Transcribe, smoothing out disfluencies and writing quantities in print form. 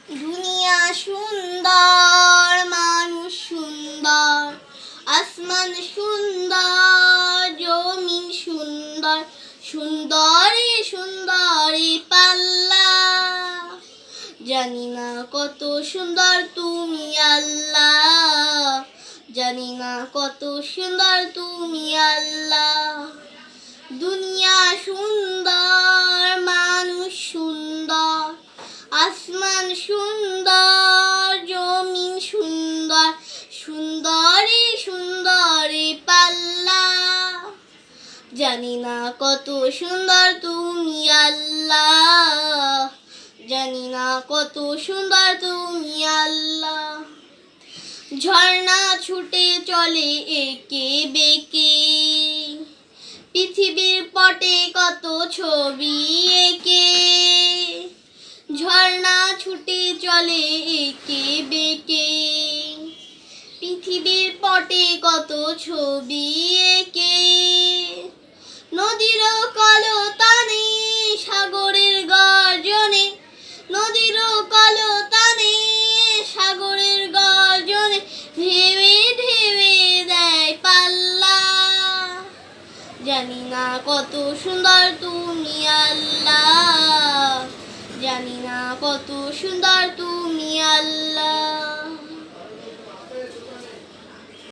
দুনিয়া সুন্দর, মানুষ সুন্দর, আসমান সুন্দর, জমিন সুন্দর, সুন্দরী সুন্দরী পাল্লা। জানি না কত সুন্দর তুমি আল্লাহ, জানি না কত সুন্দর তুমি আল্লাহ। দুনিয়া সুন্দর, মানুষ সুন্দর, আসমান সুন্দর, জমিন সুন্দর, সুন্দরী সুন্দরী পাল্লা। জানি না কত সুন্দর তুমি আল্লাহ, জানি না কত সুন্দর তুমি আল্লাহ। ঝর্ণা ছুটে চলে একে বেঁকে, পৃথিবীর পটে কত ছবি এঁকে। ঝর্ণা ছুটে চলে একে বেঁকে, পৃথিবীর পটে কত ছবি এঁকে। নদীর কলতানে, সাগরের গর্জনে, নদীর কলতানে, সাগরের গর্জনে, ঢেউে ঢেউে দেয় পাল্লা। জানি না কত সুন্দর তুমি আল্লাহ, জানি না কত সুন্দর তুমি